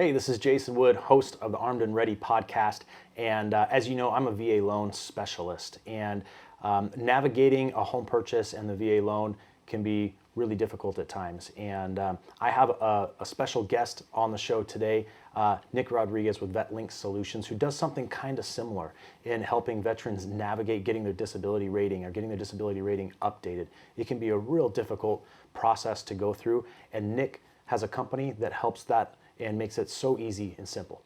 Hey, this is Jason Wood, host of the Armed and Ready podcast. And as you know, I'm a VA loan specialist. And navigating a home purchase and the VA loan can be really difficult at times. And I have a special guest on the show today, Nick Rodriguez with VetLink Solutions, who does something kind of similar in helping veterans navigate getting their disability rating or getting their disability rating updated. It can be a real difficult process to go through. And Nick has a company that helps that and makes it so easy and simple.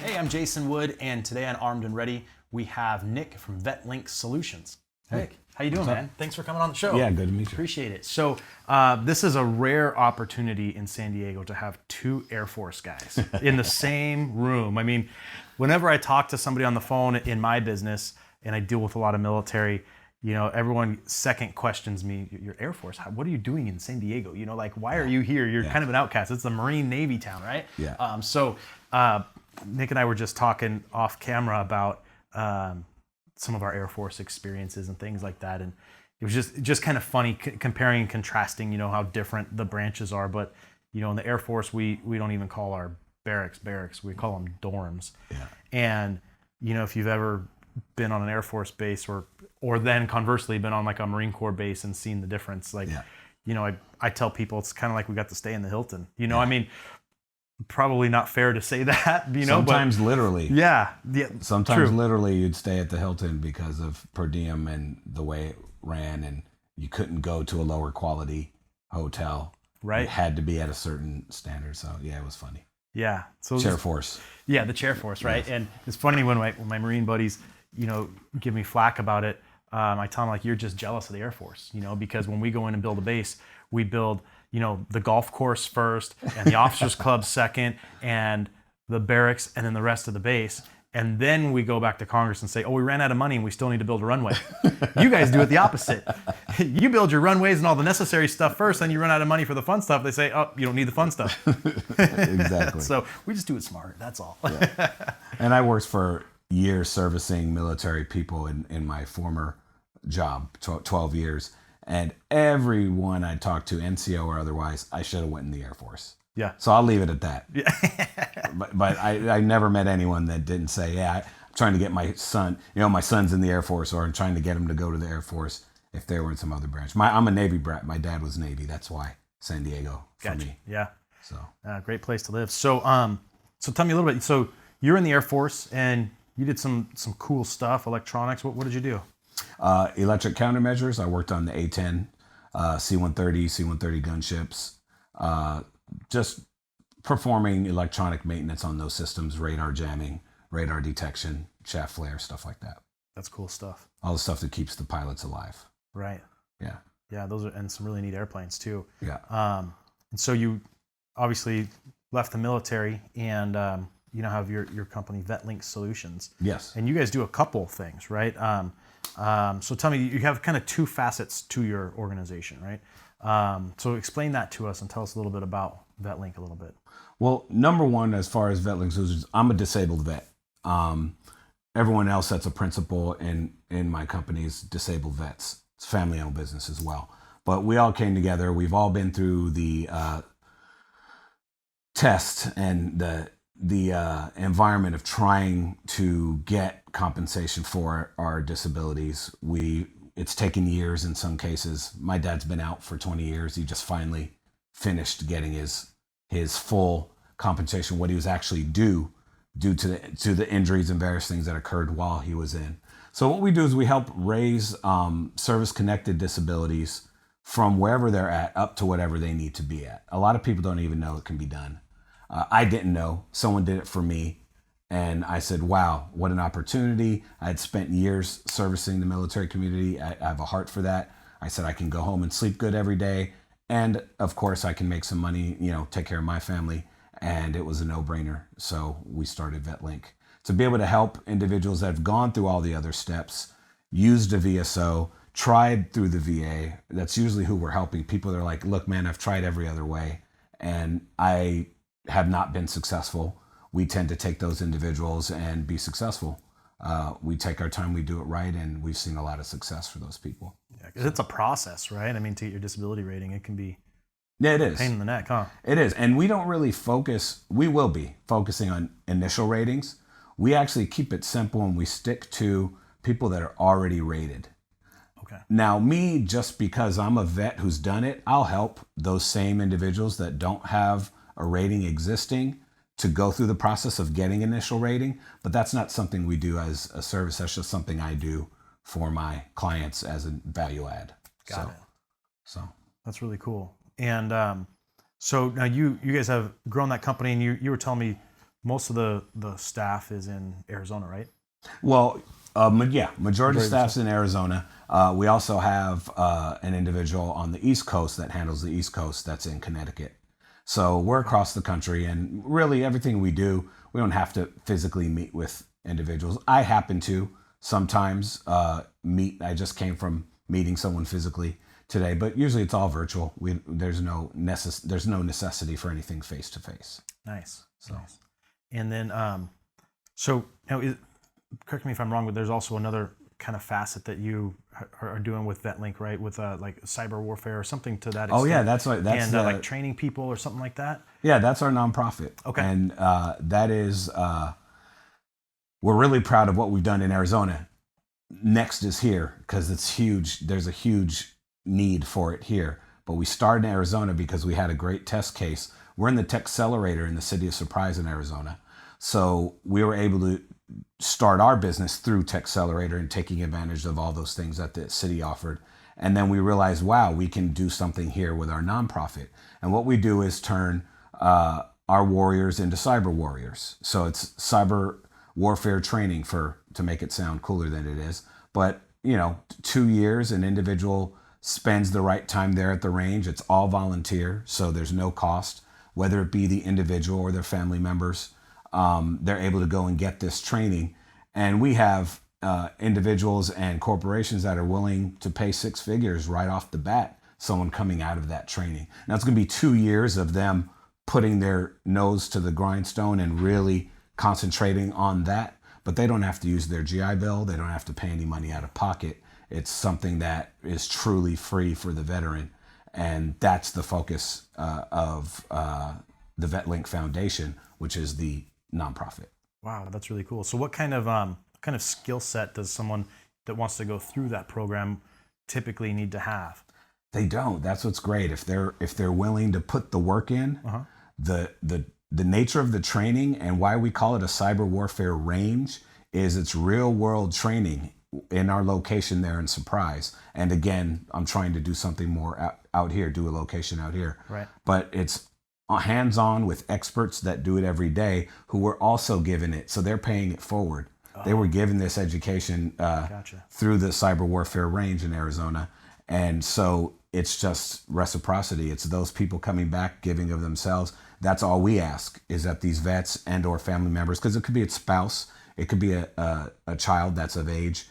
Hey, I'm Jason Wood, and today on Armed and Ready, we have Nick from VetLink Solutions. Hey. Nick, how you doing, man? Thanks for coming on the show. Yeah, good to meet you. Appreciate it. So this is a rare opportunity in San Diego to have two Air Force guys in the same room. I mean, whenever I talk to somebody on the phone in my business, and I deal with a lot of military, you know, everyone second questions me, "You're Air Force, what are you doing in San Diego? You know, like, why are you here? You're kind of an outcast." It's a Marine Navy town, right? Yeah. So Nick and I were just talking off camera about some of our Air Force experiences and things like that, and it was just kind of funny comparing and contrasting, you know, how different the branches are. But you know, in the Air Force, we don't even call our barracks, we call them dorms. Yeah. And you know, if you've ever been on an Air Force base or then conversely been on like a Marine Corps base and seen the difference, like, you know, I tell people it's kind of like we got to stay in the Hilton, you know. I mean, probably not fair to say that, you know. Sometimes literally. Yeah. Sometimes true. literally you'd stay at the Hilton because of per diem and the way it ran, and you couldn't go to a lower quality hotel. Right. It had to be at a certain standard. So yeah, it was funny. Yeah. So Chair Force. Yeah, the Chair Force, right? Yes. And it's funny when my Marine buddies, you know, give me flack about it. I tell them, like, you're just jealous of the Air Force, you know, because when we go in and build a base, we build, you know, the golf course first and the officers club second and the barracks and then the rest of the base. And then we go back to Congress and say, oh, we ran out of money and we still need to build a runway. You guys do it the opposite. You build your runways and all the necessary stuff first, then you run out of money for the fun stuff. They say, oh, you don't need the fun stuff. Exactly. So we just do it smart. That's all. Yeah. And I worked for years servicing military people in my former job, 12 years. And everyone I talked to, NCO or otherwise, I should have went in the Air Force. Yeah. So I'll leave it at that. Yeah. But I never met anyone that didn't say, yeah, I'm trying to get my son, you know, my son's in the Air Force, or I'm trying to get him to go to the Air Force if they were in some other branch. I'm a Navy brat. My dad was Navy. That's why San Diego for me. Yeah. So great place to live. So so tell me a little bit. So you're in the Air Force and you did some cool stuff, electronics. What did you do? Electric countermeasures. I worked on the A-10, C-130, C-130 gunships. Just performing electronic maintenance on those systems, radar jamming, radar detection, shaft flare, stuff like that. That's cool stuff. All the stuff that keeps the pilots alive. Right. Yeah. Yeah, those are, and some really neat airplanes too. Yeah. And so you obviously left the military and you now have your company VetLink Solutions. Yes. And you guys do a couple things, right? So tell me, you have kind of two facets to your organization, right? So explain that to us and tell us a little bit about VetLink a little bit. Well, number one, as far as VetLink Solutions, I'm a disabled vet. Everyone else that's a principal in my company is disabled vets. It's a family-owned business as well. But we all came together. We've all been through the test and the environment of trying to get compensation for our disabilities. It's taken years in some cases. My dad's been out for 20 years. He just finally finished getting his full compensation, what he was actually due to the injuries and various things that occurred while he was in. So what we do is we help raise service-connected disabilities from wherever they're at up to whatever they need to be at. A lot of people don't even know it can be done. I didn't know. Someone did it for me. And I said, wow, what an opportunity. I had spent years servicing the military community. I have a heart for that. I said, I can go home and sleep good every day. And of course, I can make some money, you know, take care of my family. And it was a no-brainer. So we started VetLink to be able to help individuals that have gone through all the other steps, used a VSO, tried through the VA. That's usually who we're helping. People that are like, look, man, I've tried every other way. and I have not been successful. We tend to take those individuals and be successful. We take our time, we do it right, and we've seen a lot of success for those people. Yeah, 'cause it's a process, right? I mean, to get your disability rating, it can be Yeah, it is. a pain in the neck, huh? It is. And we don't really focus, we will be focusing on initial ratings. We actually keep it simple and we stick to people that are already rated. Okay. Now, me, just because I'm a vet who's done it, I'll help those same individuals that don't have a rating existing to go through the process of getting initial rating. But that's not something we do as a service. That's just something I do for my clients as a value add. Got it. So That's really cool. And so now you guys have grown that company, and you were telling me most of the staff is in Arizona, right? Well, majority of staff's in Arizona. We also have an individual on the East Coast that handles the East Coast that's in Connecticut. So we're across the country, and really everything we do, we don't have to physically meet with individuals. I happen to sometimes meet. I just came from meeting someone physically today, but usually it's all virtual. There's no necessity for anything face to face. Nice. So. Nice. And then, so now, correct me if I'm wrong, but there's also another kind of facet that you are doing with VetLink, right? With like cyber warfare or something to that extent. Oh yeah, that's right. That's and like training people or something like that. Yeah, that's our nonprofit. Okay. And that is, we're really proud of what we've done in Arizona. Next is here because it's huge. There's a huge need for it here. But we started in Arizona because we had a great test case. We're in the Tech Accelerator in the city of Surprise in Arizona. So we were able to start our business through Tech Accelerator and taking advantage of all those things that the city offered. And then we realized, wow, we can do something here with our nonprofit. And what we do is turn our warriors into cyber warriors. So it's cyber warfare training to make it sound cooler than it is. But, 2 years, an individual spends the right time there at the range. It's all volunteer, so there's no cost, whether it be the individual or their family members. They're able to go and get this training. And we have individuals and corporations that are willing to pay 6 figures right off the bat, someone coming out of that training. Now it's going to be 2 years of them putting their nose to the grindstone and really concentrating on that, but they don't have to use their GI Bill. They don't have to pay any money out of pocket. It's something that is truly free for the veteran. And that's the focus of the VetLink Foundation, which is the nonprofit. Wow, that's really cool. So what kind of skill set does someone that wants to go through that program typically need to have? They don't. That's what's great. If they're willing to put the work in, the nature of the training and why we call it a cyber warfare range is it's real world training in our location there in Surprise. And again, I'm trying to do something more out here, do a location out here. Right. But it's hands-on with experts that do it every day who were also given it. So they're paying it forward. Oh. They were given this education Gotcha. through the cyber warfare range in Arizona. And so it's just reciprocity. It's those people coming back, giving of themselves. That's all we ask, is that these vets and or family members, because it could be a spouse, it could be a child that's of age,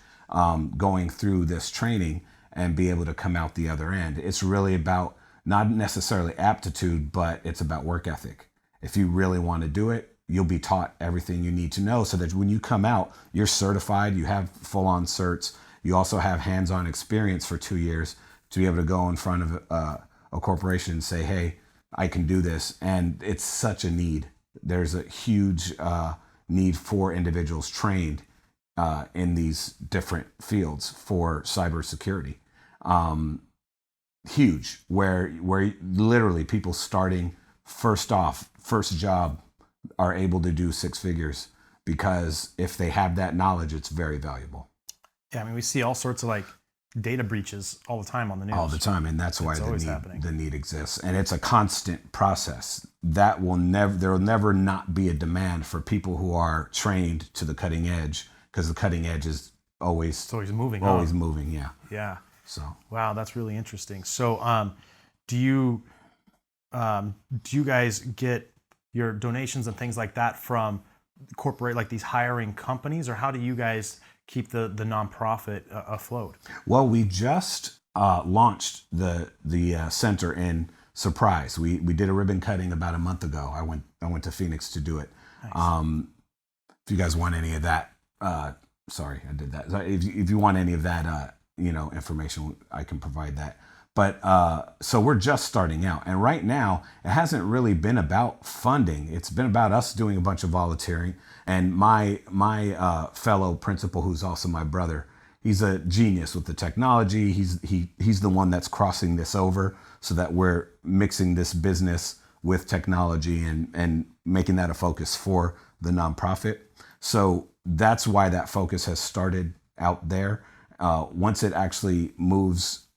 going through this training and be able to come out the other end. It's really about not necessarily aptitude, but it's about work ethic. If you really want to do it, you'll be taught everything you need to know so that when you come out, you're certified, you have full-on certs, you also have hands-on experience for 2 years to be able to go in front of a corporation and say, hey, I can do this. And it's such a need. There's a huge need for individuals trained in these different fields for cybersecurity. Huge, where literally people starting first job are able to do 6 figures because if they have that knowledge, it's very valuable. Yeah, I mean, we see all sorts of like data breaches all the time on the news. All the time, and that's why the need exists. And it's a constant process. There will never not be a demand for people who are trained to the cutting edge, because the cutting edge is always moving. Always moving, yeah. Yeah. So wow, that's really interesting. So do you guys get your donations and things like that from corporate, like these hiring companies, or how do you guys keep the nonprofit afloat? Well, we just launched the center in surprise. We did a ribbon cutting about a month ago. I went to Phoenix to do it. Nice. If you guys want any of that, sorry, I did that. If you want any of that, information, I can provide that. But so we're just starting out, and right now it hasn't really been about funding. It's been about us doing a bunch of volunteering. And my fellow principal, who's also my brother, he's a genius with the technology. He's the one that's crossing this over so that we're mixing this business with technology and making that a focus for the nonprofit. So that's why that focus has started out there. Once it actually moves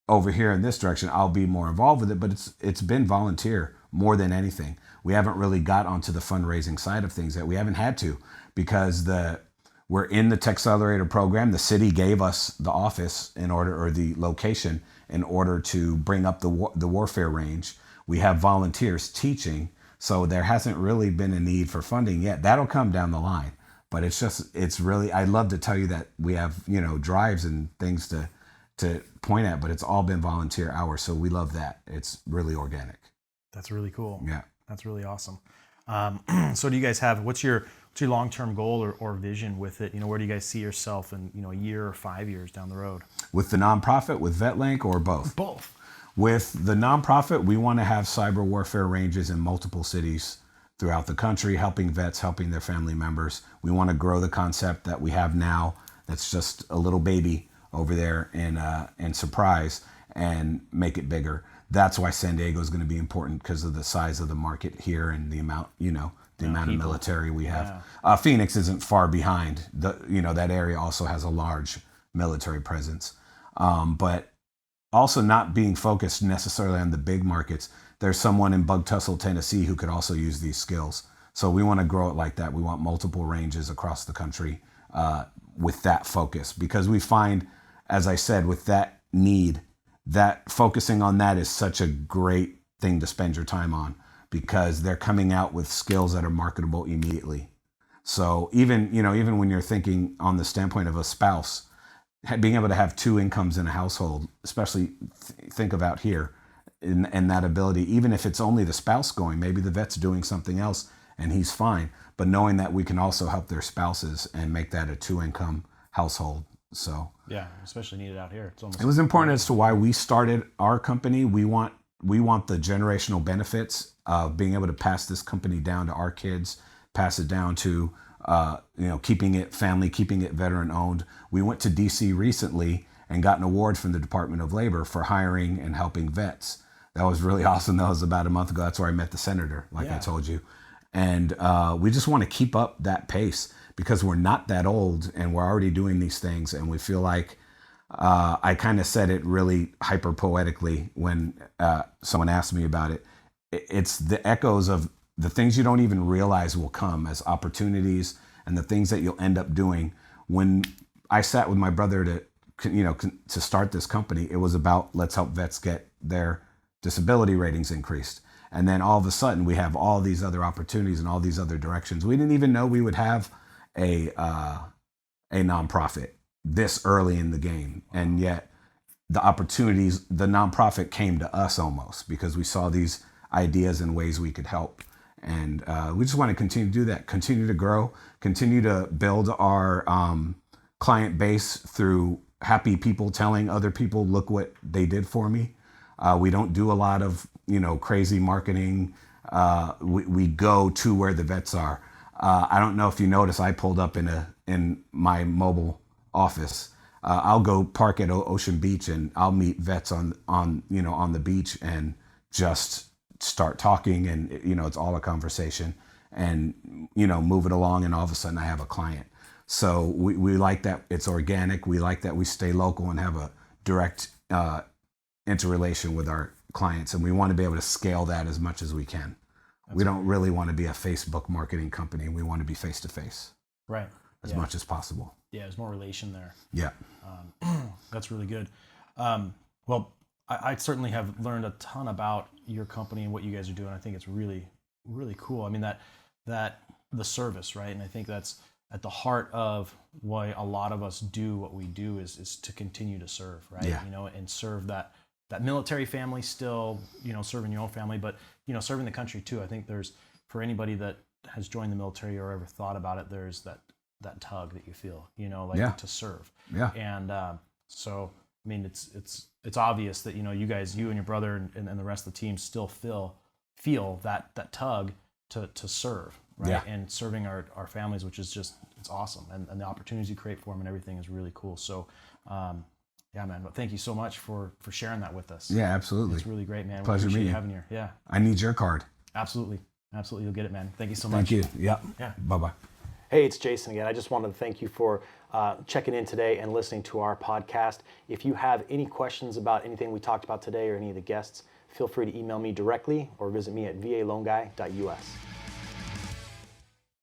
over here in this direction, I'll be more involved with it, but it's been volunteer more than anything. We haven't really got onto the fundraising side of things yet. We haven't had to, because we're in the Tech Accelerator program. The city gave us the office or the location in order to bring up the warfare range. We have volunteers teaching, so there hasn't really been a need for funding yet. That'll come down the line, but it's really, I'd love to tell you that we have, drives and things to point at, but it's all been volunteer hours. So we love that. It's really organic. That's really cool. Yeah. That's really awesome. So do you guys what's your long-term goal or vision with it? Where do you guys see yourself in, a year or 5 years down the road? With the nonprofit, with VetLink, or both? Both. With the nonprofit, we want to have cyber warfare ranges in multiple cities throughout the country, helping vets, helping their family members. We want to grow the concept that we have now, that's just a little baby over there in Surprise, and make it bigger. That's why San Diego is going to be important, because of the size of the market here and the amount, the amount of military we have. Yeah. Phoenix isn't far behind. That area also has a large military presence. But also not being focused necessarily on the big markets. There's someone in Bug Tussle, Tennessee, who could also use these skills. So we want to grow it like that. We want multiple ranges across the country with that focus, because we find, as I said, with that need, that focusing on that is such a great thing to spend your time on, because they're coming out with skills that are marketable immediately. So even when you're thinking on the standpoint of a spouse, being able to have two incomes in a household, especially think about here, and that ability, even if it's only the spouse going, maybe the vet's doing something else and he's fine, but knowing that we can also help their spouses and make that a two-income household. So yeah, especially needed out here. It was important as to why we started our company. We want the generational benefits of being able to pass this company down to our kids, pass it down to keeping it family, keeping it veteran owned. We went to DC recently and got an award from the Department of Labor for hiring and helping vets. That was really awesome. That was about a month ago. That's where I met the senator, like I told you. And we just want to keep up that pace, because we're not that old and we're already doing these things. And we feel like, I kind of said it really hyper poetically when someone asked me about it. It's the echoes of the things you don't even realize will come as opportunities, and the things that you'll end up doing. When I sat with my brother to start this company, it was about, let's help vets get their disability ratings increased. And then all of a sudden we have all these other opportunities and all these other directions. We didn't even know we would have a nonprofit this early in the game. And yet the opportunities, the nonprofit came to us almost, because we saw these ideas and ways we could help. And we just want to continue to do that, continue to grow, continue to build our client base through happy people telling other people, look what they did for me. We don't do a lot of, crazy marketing. We go to where the vets are. I don't know if you notice, I pulled up in my mobile office. I'll go park at Ocean Beach and I'll meet vets on the beach and just start talking, and it's all a conversation, and move it along, and all of a sudden I have a client. So we like that it's organic. We like that we stay local and have a direct interrelation with our clients, and we want to be able to scale that as much as we can. We don't really want to be a Facebook marketing company. We want to be face to face, right? As much as possible. Yeah, there's more relation there. Yeah, that's really good. Well, I certainly have learned a ton about your company and what you guys are doing. I think it's really, really cool. I mean, that the service, right? And I think that's at the heart of why a lot of us do what we do is to continue to serve, right? Yeah. And serve that that military family still, serving your own family, but serving the country too. I think there's, for anybody that has joined the military or ever thought about it, there's that tug that you feel, to serve. Yeah. And so I mean, it's obvious that you and your brother and the rest of the team still feel that tug to serve, right? Yeah. And serving our families, which is just, it's awesome, and the opportunities you create for them and everything is really cool. So yeah, man. But thank you so much for sharing that with us. Yeah, absolutely. It's really great, man. Pleasure meeting you. Having you. Yeah. I need your card. Absolutely. You'll get it, man. Thank you so much. Thank you. Yeah. Bye-bye. Hey, it's Jason again. I just wanted to thank you for checking in today and listening to our podcast. If you have any questions about anything we talked about today or any of the guests, feel free to email me directly or visit me at valoanguy.us.